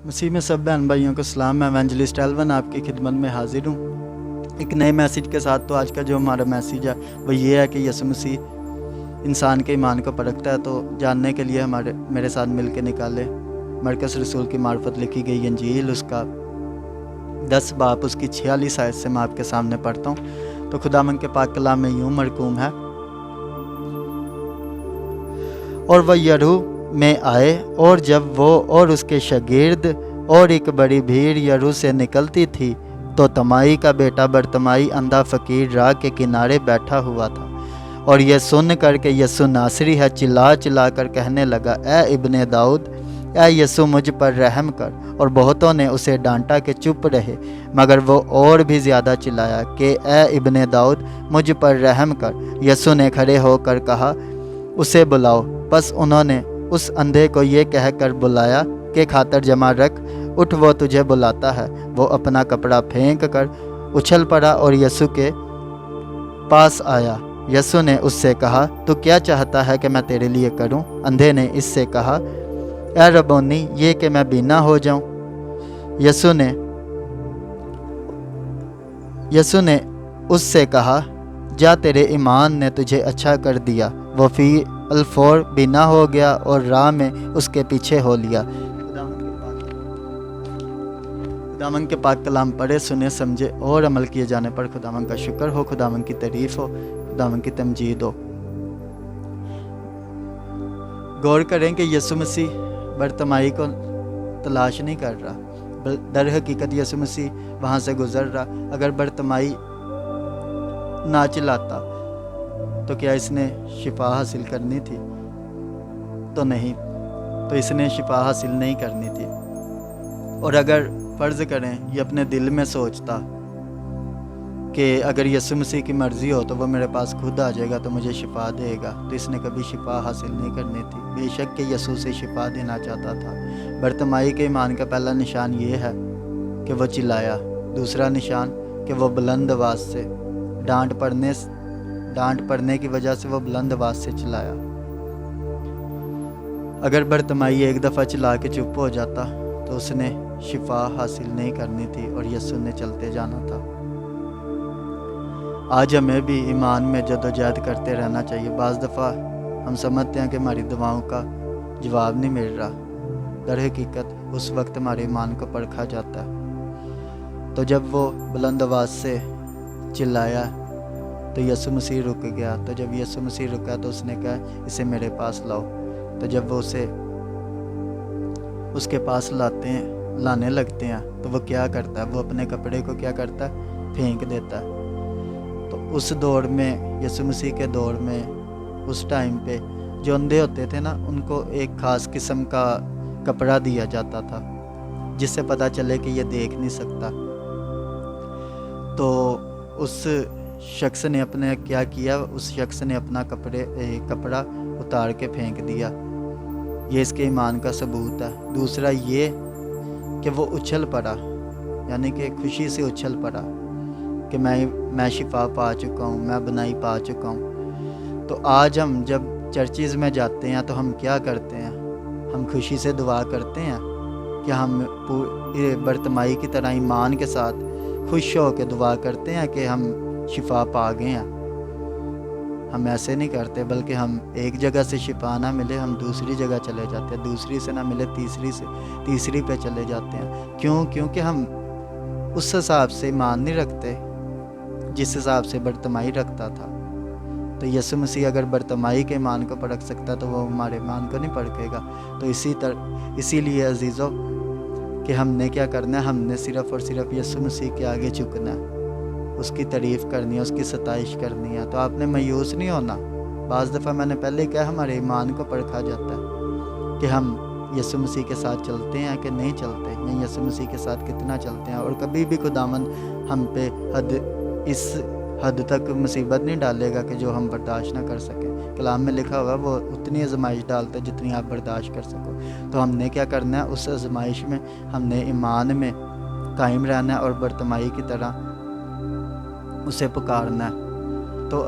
مسیح میں سب بہن بھائیوں کو سلام. میں ایونجلسٹ ایلون آپ کی خدمت میں حاضر ہوں ایک نئے میسیج کے ساتھ. تو آج کا جو ہمارا میسیج ہے وہ یہ ہے کہ یسوع مسیح انسان کے ایمان کو پرکھتا ہے. تو جاننے کے لیے میرے ساتھ مل کے نکالے مرکز رسول کی معرفت لکھی گئی انجیل اس کا 10 باب اس کی 46 آیت سے میں آپ کے سامنے پڑھتا ہوں. تو خداوند کے پاک کلام میں یوں مرقوم ہے: اور وہ یریحو میں آئے، اور جب وہ اور اس کے شاگرد اور ایک بڑی بھیڑ یریحو سے نکلتی تھی تو تمائی کا بیٹا برتمائی اندھا فقیر راہ کے کنارے بیٹھا ہوا تھا. اور یہ سن کر کہ یسوع ناصری ہے چلا چلا کر کہنے لگا: اے ابن داؤد، اے یسوع مجھ پر رحم کر. اور بہتوں نے اسے ڈانٹا کہ چپ رہے، مگر وہ اور بھی زیادہ چلایا کہ اے ابن داؤد مجھ پر رحم کر. یسوع نے کھڑے ہو کر کہا: اسے بلاؤ. پس انہوں نے اس اندھے کو یہ کہہ کر بلایا کہ خاطر جمع رکھ، اٹھ، وہ تجھے بلاتا ہے. وہ اپنا کپڑا پھینک کر اچھل پڑا اور یسوع کے پاس آیا. یسوع نے اس سے کہا: تو کیا چاہتا ہے کہ میں تیرے لیے کروں؟ اندھے نے اس سے کہا: اے ربونی، یہ کہ میں بینا ہو جاؤں. یسوع نے اس سے کہا: جا، تیرے ایمان نے تجھے اچھا کر دیا. وہ فی الفور بینا ہو گیا اور راہ میں اس کے پیچھے ہو لیا. خداوند کے پاک کلام پڑھے، سنے، سمجھے اور عمل کیے جانے پر خداوند کا شکر ہو، خداوند کی تعریف ہو، خداوند کی تمجید ہو. غور کریں کہ یسوع مسیح برتمائی کو تلاش نہیں کر رہا، در حقیقت یسوع مسیح وہاں سے گزر رہا. اگر برتمائی نہ چلاتا تو کیا اس نے شفا حاصل کرنی تھی؟ تو نہیں، تو اس نے شفا حاصل نہیں کرنی تھی. اور اگر فرض کریں یہ اپنے دل میں سوچتا کہ اگر یسوع مسیح کی مرضی ہو تو وہ میرے پاس خود آ جائے گا تو مجھے شفا دے گا، تو اس نے کبھی شفا حاصل نہیں کرنی تھی. بے شک کہ یسوع سے شفا دینا چاہتا تھا. برتمائی کے ایمان کا پہلا نشان یہ ہے کہ وہ چلایا. دوسرا نشان کہ وہ بلند آواز سے ڈانٹ پڑنے کی وجہ سے وہ بلند آواز سے چلایا. اگر برتمائی ایک دفعہ چلا کے چپ ہو جاتا تو اس نے شفا حاصل نہیں کرنی تھی اور یسوع نے چلتے جانا تھا. آج ہمیں بھی ایمان میں جدوجہد کرتے رہنا چاہیے. بعض دفعہ ہم سمجھتے ہیں کہ ہماری دعاؤں کا جواب نہیں مل رہا، در حقیقت اس وقت ہمارے ایمان کو پرکھا جاتا ہے. تو جب وہ بلند آواز سے چلایا تو یسوع مسیح رک گیا. تو جب یسوع مسیح رکا تو اس نے کہا: اسے میرے پاس لاؤ. تو جب وہ اسے اس کے پاس لانے لگتے ہیں تو وہ کیا کرتا ہے؟ وہ اپنے کپڑے کو کیا کرتا ہے؟ پھینک دیتا ہے. تو اس دور میں، یسوع مسیح کے دور میں، اس ٹائم پہ جو اندھے ہوتے تھے نا، ان کو ایک خاص قسم کا کپڑا دیا جاتا تھا جس سے پتہ چلے کہ یہ دیکھ نہیں سکتا. تو اس شخص نے اس شخص نے اپنا کپڑا اتار کے پھینک دیا. یہ اس کے ایمان کا ثبوت ہے. دوسرا یہ کہ وہ اچھل پڑا، یعنی کہ خوشی سے اچھل پڑا کہ میں شفا پا چکا ہوں، میں بنائی پا چکا ہوں. تو آج ہم جب چرچز میں جاتے ہیں تو ہم کیا کرتے ہیں؟ ہم خوشی سے دعا کرتے ہیں کہ ہم برتمائی کی طرح ایمان کے ساتھ خوش ہو کے دعا کرتے ہیں کہ ہم شفا پا گئے ہیں. ہم ایسے نہیں کرتے، بلکہ ہم ایک جگہ سے شفا نہ ملے ہم دوسری جگہ چلے جاتے ہیں، دوسری سے نہ ملے تیسری پہ چلے جاتے ہیں. کیونکہ ہم اس حساب سے ایمان نہیں رکھتے جس حساب سے برتمائی رکھتا تھا. تو یسوع مسیح اگر برتمائی کے ایمان کو پرکھ سکتا تو وہ ہمارے ایمان کو نہیں پرکھے گا. تو اسی لیے عزیزو کہ ہم نے کیا کرنا ہے؟ ہم نے صرف اور صرف یسوع مسیح کے آگے جھکنا ہے، اس کی تعریف کرنی ہے، اس کی ستائش کرنی ہے. تو آپ نے مایوس نہیں ہونا. بعض دفعہ میں نے پہلے کہا ہمارے ایمان کو پرکھا جاتا ہے کہ ہم یسوع مسیح کے ساتھ چلتے ہیں کہ نہیں چلتے، یا یسوع مسیح کے ساتھ کتنا چلتے ہیں. اور کبھی بھی خداوند ہم پہ اس حد تک مصیبت نہیں ڈالے گا کہ جو ہم برداشت نہ کر سکیں. کلام میں لکھا ہوا وہ اتنی آزمائش ڈالتا ہے جتنی آپ برداشت کر سکو. تو ہم نے کیا کرنا ہے؟ اس آزمائش میں ہم نے ایمان میں قائم رہنا ہے اور برتمائی کی طرح اسے پکارنا ہے. تو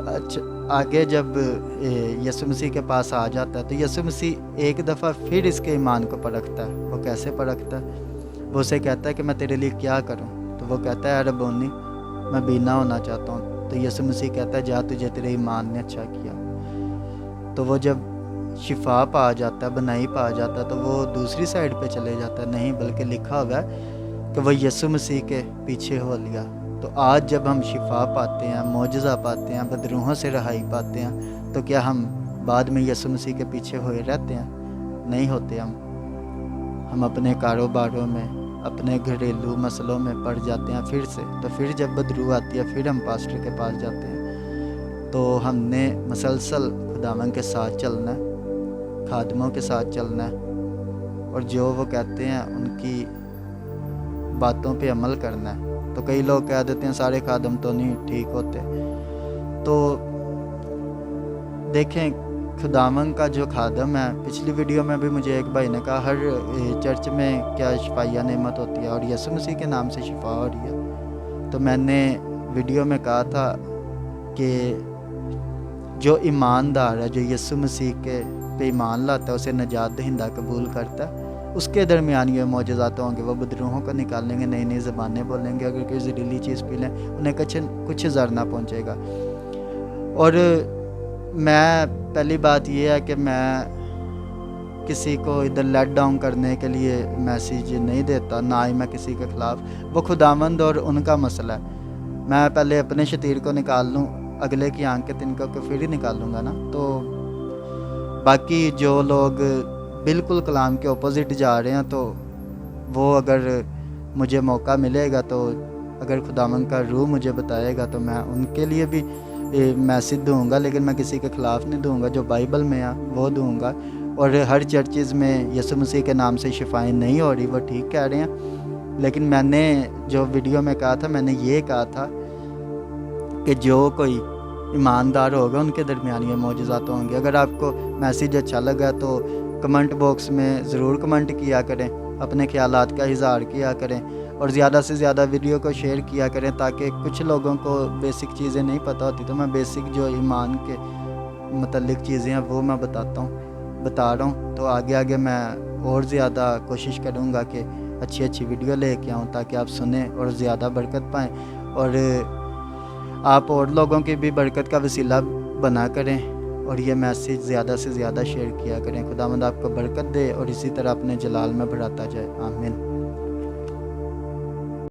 آگے جب یسوع مسیح کے پاس آ جاتا ہے تو یسوع مسیح ایک دفعہ پھر اس کے ایمان کو پرکھتا ہے. وہ کیسے پرکھتا ہے؟ وہ اسے کہتا ہے کہ میں تیرے لیے کیا کروں؟ تو وہ کہتا ہے اے ربونی میں بینا ہونا چاہتا ہوں۔ تو یسوع مسیح کہتا ہے جا تجھے تیرے ایمان نے اچھا کیا۔ تو وہ جب شفا پا جاتا ہے، بنائی پا جاتا ہے، تو وہ دوسری سائڈ پہ چلے جاتا ہے، نہیں بلکہ لکھا ہوا ہے کہ وہ یسوع مسیح کے پیچھے ہو لیا۔ تو آج جب ہم شفا پاتے ہیں، معجزہ پاتے ہیں، بدروحوں سے رہائی پاتے ہیں، تو کیا ہم بعد میں یسوع مسیح کے پیچھے ہوئے رہتے ہیں؟ نہیں ہوتے۔ ہم اپنے کاروباروں میں، اپنے گھریلو مسئلوں میں پڑ جاتے ہیں پھر سے۔ تو پھر جب بدروح آتی ہے پھر ہم پاسٹر کے پاس جاتے ہیں۔ تو ہم نے مسلسل خداوند کے ساتھ چلنا ہے، خادموں کے ساتھ چلنا ہے، اور جو وہ کہتے ہیں ان کی باتوں پہ عمل کرنا ہے۔ تو کئی لوگ کہہ دیتے ہیں سارے خادم تو نہیں ٹھیک ہوتے۔ تو دیکھیں خداوند کا جو خادم ہے، پچھلی ویڈیو میں بھی مجھے ایک بھائی نے کہا ہر چرچ میں کیا شفایہ نعمت ہوتی ہے اور یسوع مسیح کے نام سے شفا ہو رہی ہے؟ تو میں نے ویڈیو میں کہا تھا کہ جو ایماندار ہے، جو یسوع مسیح کے پہ ایمان لاتا ہے، اسے نجات دہندہ قبول کرتا ہے، اس کے درمیان یہ معجزات ہوں گے۔ وہ بدروحوں کو نکالیں گے، نئی نئی زبانیں بولیں گے، اگر کوئی زہریلی چیز پی لیں انہیں کچھ زر نہ پہنچے گا۔ اور میں پہلی بات یہ ہے کہ میں کسی کو ادھر لیٹ ڈاؤن کرنے کے لیے میسیج نہیں دیتا، نہ ہی میں کسی کے خلاف۔ وہ خداوند اور ان کا مسئلہ ہے۔ میں پہلے اپنے شتیر کو نکال لوں، اگلے کی آنکھ کے تنکوں کو پھر ہی نکالوں گا نا۔ تو باقی جو لوگ بالکل کلام کے اپوزٹ جا رہے ہیں، تو وہ اگر مجھے موقع ملے گا، تو اگر خداوند کا روح مجھے بتائے گا، تو میں ان کے لیے بھی میسیج دوں گا، لیکن میں کسی کے خلاف نہیں دوں گا۔ جو بائبل میں ہے وہ دوں گا۔ اور ہر چرچز میں یسوع مسیح کے نام سے شفائیں نہیں ہو رہی، وہ ٹھیک کہہ رہے ہیں، لیکن میں نے جو ویڈیو میں کہا تھا، میں نے یہ کہا تھا کہ جو کوئی ایماندار ہوگا ان کے درمیان یہ معجزات ہوں گے۔ اگر آپ کو میسیج اچھا لگا تو کمنٹ باکس میں ضرور کمنٹ کیا کریں، اپنے خیالات کا اظہار کیا کریں، اور زیادہ سے زیادہ ویڈیو کو شیئر کیا کریں، تاکہ کچھ لوگوں کو بیسک چیزیں نہیں پتہ ہوتی۔ تو میں بیسک جو ایمان کے متعلق چیزیں ہیں وہ میں بتا رہا ہوں۔ تو آگے میں اور زیادہ کوشش کروں گا کہ اچھی ویڈیو لے کے آؤں، تاکہ آپ سنیں اور زیادہ برکت پائیں، اور آپ اور لوگوں کی بھی برکت کا وسیلہ بنا کریں، اور یہ میسیج زیادہ سے زیادہ شیئر کیا کریں۔ خداوند آپ کو برکت دے اور اسی طرح اپنے جلال میں بڑھاتا جائے۔ آمین۔